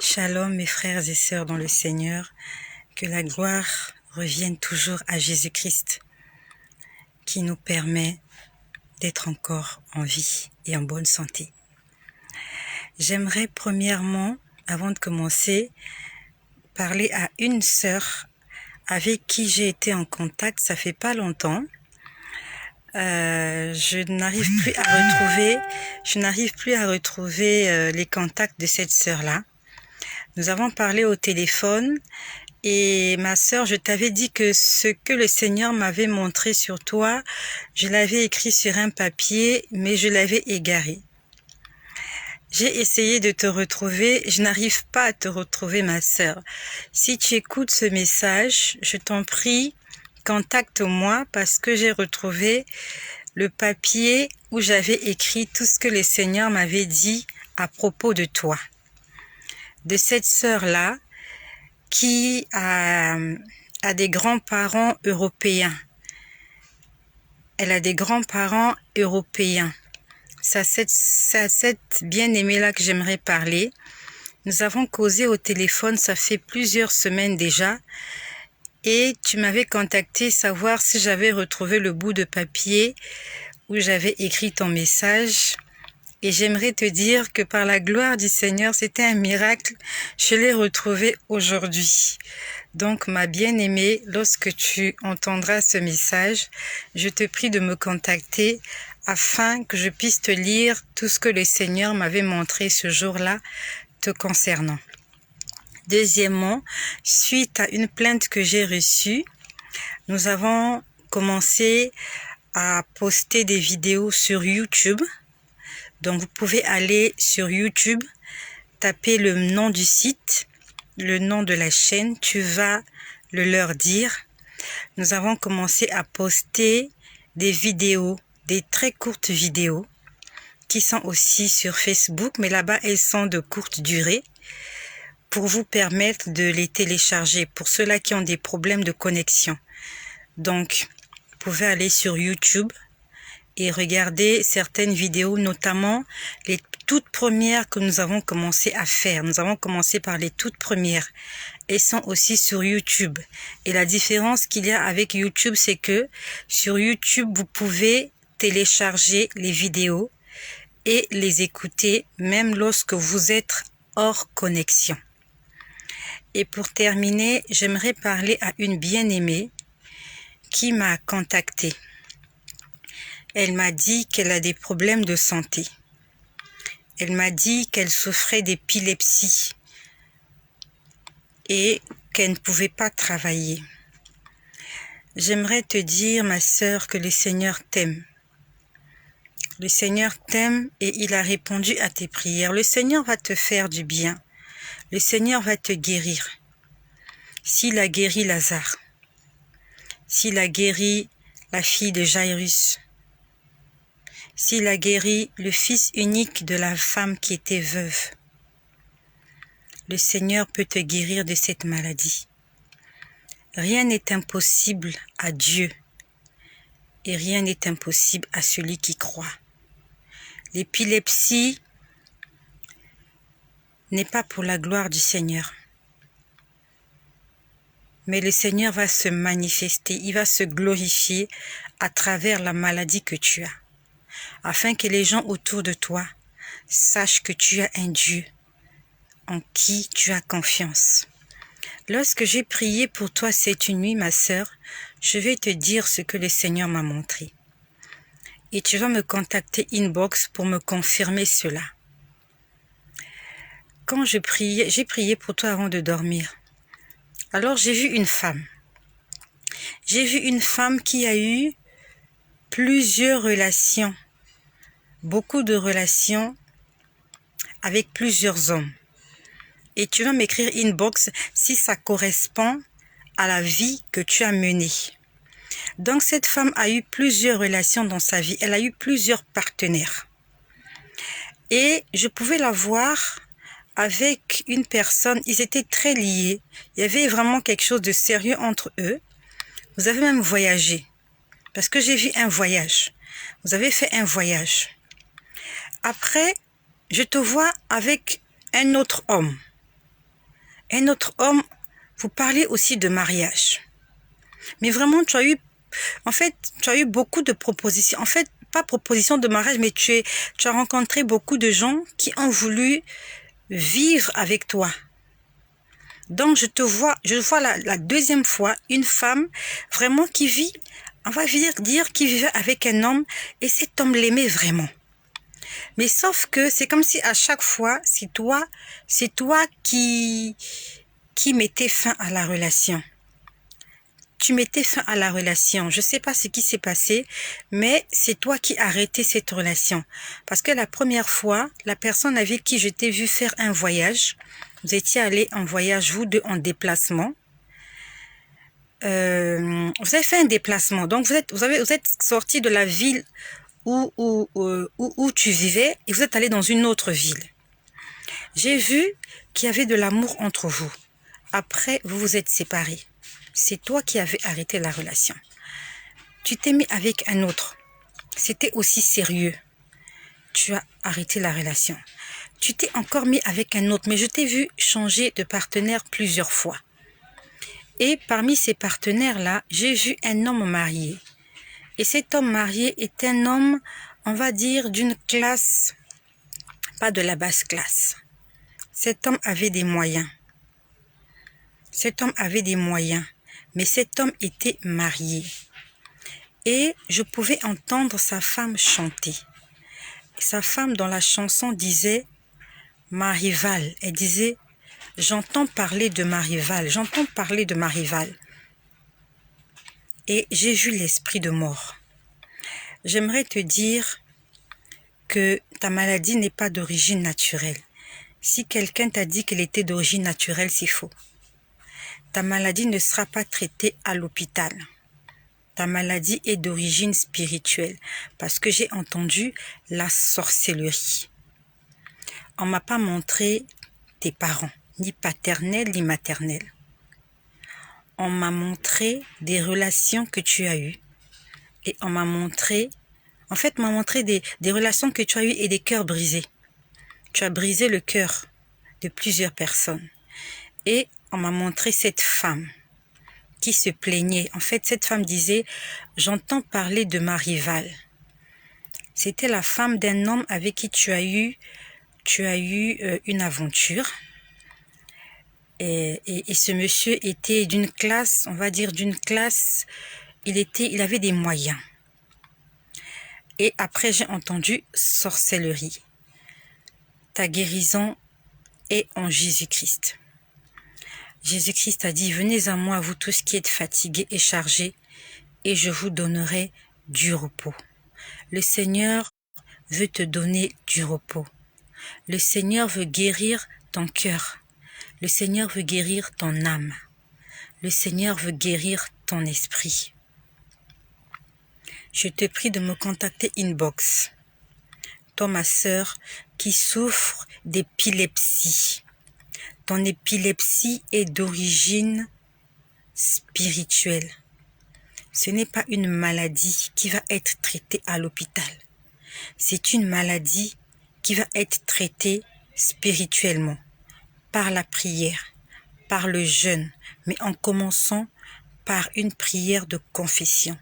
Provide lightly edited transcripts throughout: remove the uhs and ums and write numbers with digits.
Shalom mes frères et sœurs dans le Seigneur, que la gloire revienne toujours à Jésus-Christ qui nous permet d'être encore en vie et en bonne santé. J'aimerais premièrement, avant de commencer, parler à une sœur avec qui j'ai été en contact, ça fait pas longtemps. Je n'arrive plus à retrouver les contacts de cette sœur-là. Nous avons parlé au téléphone et ma sœur, je t'avais dit que ce que le Seigneur m'avait montré sur toi, je l'avais écrit sur un papier, mais je l'avais égaré. J'ai essayé de te retrouver, je n'arrive pas à te retrouver ma sœur. Si tu écoutes ce message, je t'en prie, contacte-moi parce que j'ai retrouvé le papier où j'avais écrit tout ce que le Seigneur m'avait dit à propos de toi. De cette sœur-là qui a des grands-parents européens. Elle a des grands-parents européens. C'est à cette bien-aimée-là que j'aimerais parler. Nous avons causé au téléphone, ça fait plusieurs semaines déjà. Et tu m'avais contacté savoir si j'avais retrouvé le bout de papier où j'avais écrit ton message. Et j'aimerais te dire que par la gloire du Seigneur, c'était un miracle. Je l'ai retrouvé aujourd'hui. Donc, ma bien-aimée, lorsque tu entendras ce message, je te prie de me contacter afin que je puisse te lire tout ce que le Seigneur m'avait montré ce jour-là te concernant. Deuxièmement, suite à une plainte que j'ai reçue, nous avons commencé à poster des vidéos sur YouTube. Donc, vous pouvez aller sur YouTube, taper le nom du site, le nom de la chaîne, tu vas le leur dire. Nous avons commencé à poster des vidéos, des très courtes vidéos, qui sont aussi sur Facebook, mais là-bas, elles sont de courte durée, pour vous permettre de les télécharger, pour ceux-là qui ont des problèmes de connexion. Donc, vous pouvez aller sur YouTube, et regarder certaines vidéos, notamment les toutes premières que nous avons commencé à faire. Nous avons commencé par les toutes premières. Elles sont aussi sur YouTube. Et la différence qu'il y a avec YouTube, c'est que sur YouTube, vous pouvez télécharger les vidéos et les écouter même lorsque vous êtes hors connexion. Et pour terminer, j'aimerais parler à une bien-aimée qui m'a contactée. Elle m'a dit qu'elle a des problèmes de santé. Elle m'a dit qu'elle souffrait d'épilepsie et qu'elle ne pouvait pas travailler. J'aimerais te dire, ma sœur, que le Seigneur t'aime. Le Seigneur t'aime et il a répondu à tes prières. Le Seigneur va te faire du bien. Le Seigneur va te guérir. S'il a guéri Lazare, s'il a guéri la fille de Jairus, s'il a guéri le fils unique de la femme qui était veuve, le Seigneur peut te guérir de cette maladie. Rien n'est impossible à Dieu et rien n'est impossible à celui qui croit. L'épilepsie n'est pas pour la gloire du Seigneur. Mais le Seigneur va se manifester, il va se glorifier à travers la maladie que tu as, afin que les gens autour de toi sachent que tu as un Dieu en qui tu as confiance. Lorsque j'ai prié pour toi cette nuit, ma sœur, je vais te dire ce que le Seigneur m'a montré. Et tu vas me contacter inbox pour me confirmer cela. Quand j'ai prié pour toi avant de dormir. Alors j'ai vu une femme. J'ai vu une femme qui a eu plusieurs relations, beaucoup de relations avec plusieurs hommes. Et tu vas m'écrire inbox si ça correspond à la vie que tu as menée. Donc cette femme a eu plusieurs relations dans sa vie. Elle a eu plusieurs partenaires. Et je pouvais la voir avec une personne. Ils étaient très liés. Il y avait vraiment quelque chose de sérieux entre eux. Vous avez même voyagé. Parce que j'ai vu un voyage. Vous avez fait un voyage. Après, je te vois avec un autre homme. un autre homme, vous parlez aussi de mariage. Mais vraiment, tu as eu beaucoup de propositions. En fait, pas propositions de mariage, mais tu as rencontré beaucoup de gens qui ont voulu vivre avec toi. Donc, je vois la deuxième fois une femme vraiment qui vit, on va dire qui vivait avec un homme et cet homme l'aimait vraiment. Mais sauf que c'est comme si à chaque fois, c'est toi qui mettais fin à la relation. Tu mettais fin à la relation. Je sais pas ce qui s'est passé, mais c'est toi qui arrêtais cette relation. Parce que la première fois, la personne avec qui je t'ai vu faire un voyage, vous étiez allés en voyage, vous deux, en déplacement. Vous avez fait un déplacement. Donc, vous êtes sortis de la ville où tu vivais et vous êtes allés dans une autre ville. J'ai vu qu'il y avait de l'amour entre vous. Après, vous vous êtes séparés. C'est toi qui avais arrêté la relation. Tu t'es mis avec un autre. C'était aussi sérieux. Tu as arrêté la relation. Tu t'es encore mis avec un autre, mais je t'ai vu changer de partenaire plusieurs fois. Et parmi ces partenaires-là, j'ai vu un homme marié. Et cet homme marié est un homme, on va dire, d'une classe, pas de la basse classe. Cet homme avait des moyens. Mais cet homme était marié. Et je pouvais entendre sa femme chanter. Sa femme, dans la chanson, disait « ma rivale ». Elle disait « j'entends parler de ma rivale, j'entends parler de ma rivale ». Et j'ai vu l'esprit de mort. J'aimerais te dire que ta maladie n'est pas d'origine naturelle. Si quelqu'un t'a dit qu'elle était d'origine naturelle, c'est faux. Ta maladie ne sera pas traitée à l'hôpital. Ta maladie est d'origine spirituelle parce que j'ai entendu la sorcellerie. On m'a pas montré tes parents, ni paternels ni maternels. On m'a montré des relations que tu as eues et on m'a montré, des relations que tu as eues et des cœurs brisés. Tu as brisé le cœur de plusieurs personnes et on m'a montré cette femme qui se plaignait. En fait, cette femme disait « j'entends parler de ma rivale ». C'était la femme d'un homme avec qui tu as eu une aventure. Et ce monsieur était d'une classe, on va dire d'une classe, il avait des moyens. Et après, j'ai entendu sorcellerie. Ta guérison est en Jésus-Christ. Jésus-Christ a dit, venez à moi, vous tous qui êtes fatigués et chargés, et je vous donnerai du repos. Le Seigneur veut te donner du repos. Le Seigneur veut guérir ton cœur. Le Seigneur veut guérir ton âme. Le Seigneur veut guérir ton esprit. Je te prie de me contacter inbox. Toi, ma sœur, qui souffre d'épilepsie. Ton épilepsie est d'origine spirituelle. Ce n'est pas une maladie qui va être traitée à l'hôpital. C'est une maladie qui va être traitée spirituellement, par la prière, par le jeûne, mais en commençant par une prière de confession,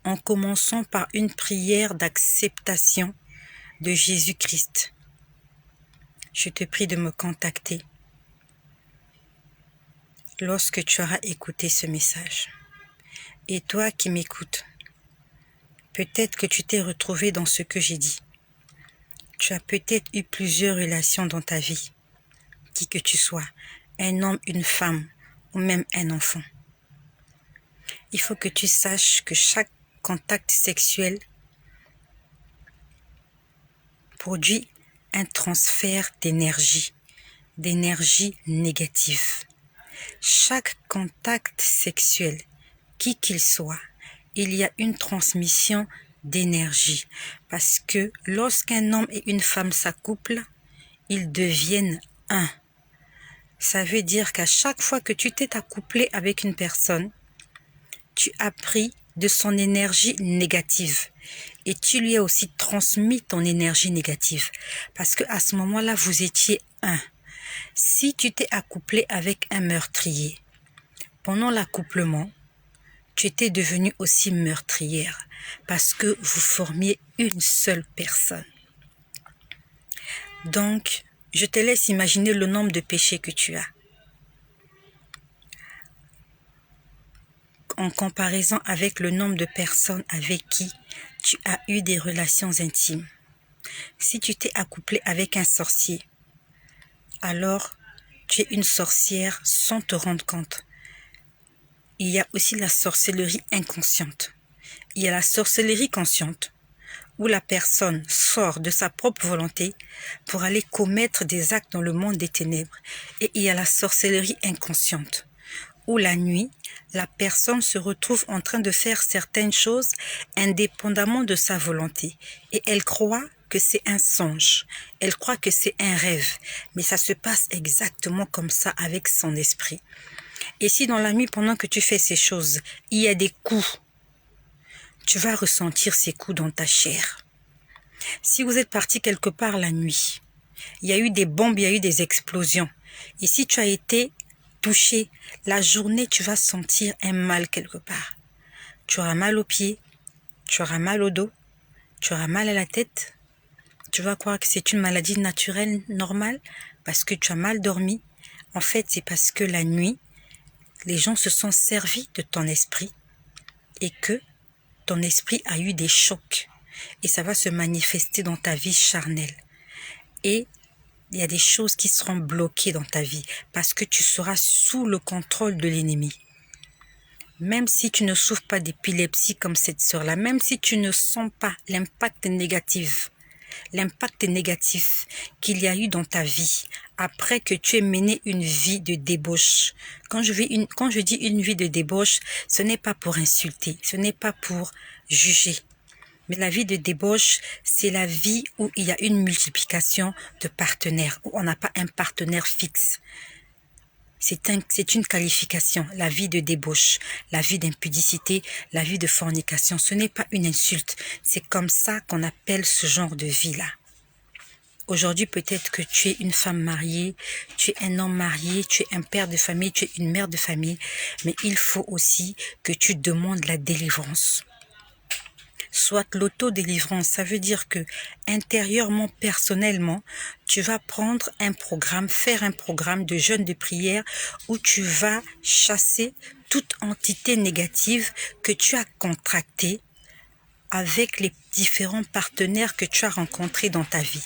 en commençant par une prière d'acceptation de Jésus-Christ. Je te prie de me contacter lorsque tu auras écouté ce message. Et toi qui m'écoutes, peut-être que tu t'es retrouvé dans ce que j'ai dit. Tu as peut-être eu plusieurs relations dans ta vie, qui que tu sois, un homme, une femme ou même un enfant. Il faut que tu saches que chaque contact sexuel produit un transfert d'énergie négative. Chaque contact sexuel, qui qu'il soit, il y a une transmission d'énergie. Parce que lorsqu'un homme et une femme s'accouplent, ils deviennent un. Ça veut dire qu'à chaque fois que tu t'es accouplé avec une personne, tu as pris de son énergie négative et tu lui as aussi transmis ton énergie négative. Parce que à ce moment-là, vous étiez un. Si tu t'es accouplé avec un meurtrier, pendant l'accouplement, tu étais devenue aussi meurtrière parce que vous formiez une seule personne. Donc, je te laisse imaginer le nombre de péchés que tu as. En comparaison avec le nombre de personnes avec qui tu as eu des relations intimes. Si tu t'es accouplé avec un sorcier, alors tu es une sorcière sans te rendre compte. Il y a aussi la sorcellerie inconsciente. Il y a la sorcellerie consciente, où la personne sort de sa propre volonté pour aller commettre des actes dans le monde des ténèbres. Et il y a la sorcellerie inconsciente, où la nuit, la personne se retrouve en train de faire certaines choses indépendamment de sa volonté. Et elle croit que c'est un songe, elle croit que c'est un rêve, mais ça se passe exactement comme ça avec son esprit. Et si dans la nuit, pendant que tu fais ces choses, il y a des coups, tu vas ressentir ces coups dans ta chair. Si vous êtes parti quelque part la nuit, il y a eu des bombes, il y a eu des explosions. Et si tu as été touché, la journée, tu vas sentir un mal quelque part. Tu auras mal aux pieds, tu auras mal au dos, tu auras mal à la tête. Tu vas croire que c'est une maladie naturelle, normale, parce que tu as mal dormi. En fait, c'est parce que la nuit, les gens se sont servis de ton esprit et que ton esprit a eu des chocs. Et ça va se manifester dans ta vie charnelle. Et il y a des choses qui seront bloquées dans ta vie parce que tu seras sous le contrôle de l'ennemi. Même si tu ne souffres pas d'épilepsie comme cette sœur-là, même si tu ne sens pas l'impact négatif qu'il y a eu dans ta vie après que tu aies mené une vie de débauche. Quand je dis une vie de débauche, ce n'est pas pour insulter, ce n'est pas pour juger. Mais la vie de débauche, c'est la vie où il y a une multiplication de partenaires, où on n'a pas un partenaire fixe. C'est une qualification, la vie de débauche, la vie d'impudicité, la vie de fornication. Ce n'est pas une insulte, c'est comme ça qu'on appelle ce genre de vie-là. Aujourd'hui, peut-être que tu es une femme mariée, tu es un homme marié, tu es un père de famille, tu es une mère de famille, mais il faut aussi que tu demandes la délivrance. Soit l'autodélivrance, ça veut dire que intérieurement, personnellement, tu vas prendre un programme, faire un programme de jeûne de prière où tu vas chasser toute entité négative que tu as contractée avec les différents partenaires que tu as rencontrés dans ta vie.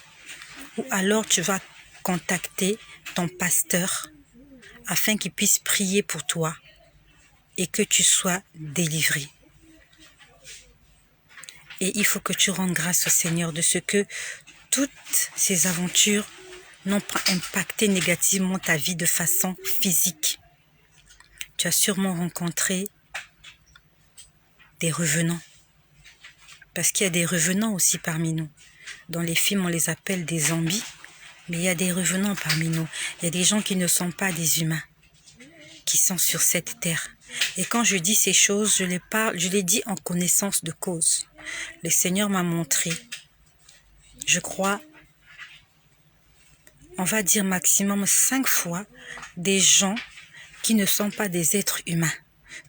Ou alors tu vas contacter ton pasteur afin qu'il puisse prier pour toi et que tu sois délivré. Et il faut que tu rendes grâce au Seigneur de ce que toutes ces aventures n'ont pas impacté négativement ta vie de façon physique. Tu as sûrement rencontré des revenants. Parce qu'il y a des revenants aussi parmi nous. Dans les films, on les appelle des zombies. Mais il y a des revenants parmi nous. Il y a des gens qui ne sont pas des humains, qui sont sur cette terre. Et quand je dis ces choses, je les dis en connaissance de cause. Le Seigneur m'a montré, je crois, on va dire maximum 5 fois, des gens qui ne sont pas des êtres humains,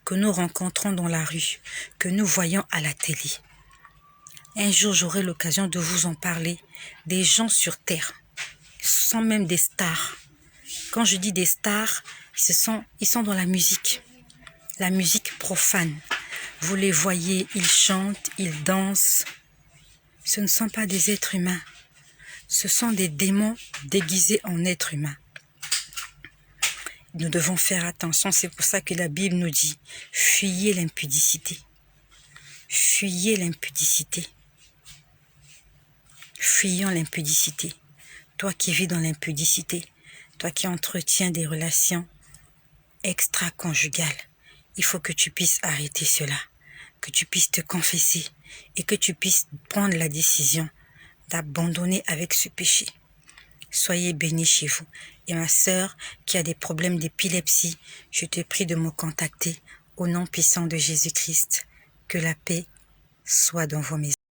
que nous rencontrons dans la rue, que nous voyons à la télé. Un jour, j'aurai l'occasion de vous en parler, des gens sur terre, sans même des stars. Quand je dis des stars, ils sont dans la musique profane. Vous les voyez, ils chantent, ils dansent. Ce ne sont pas des êtres humains. Ce sont des démons déguisés en êtres humains. Nous devons faire attention, c'est pour ça que la Bible nous dit, fuyez l'impudicité. Fuyez l'impudicité. Fuyons l'impudicité. Toi qui vis dans l'impudicité, toi qui entretiens des relations extra-conjugales, il faut que tu puisses arrêter cela, que tu puisses te confesser et que tu puisses prendre la décision d'abandonner avec ce péché. Soyez bénis chez vous. Et ma sœur qui a des problèmes d'épilepsie, je te prie de me contacter au nom puissant de Jésus-Christ. Que la paix soit dans vos maisons.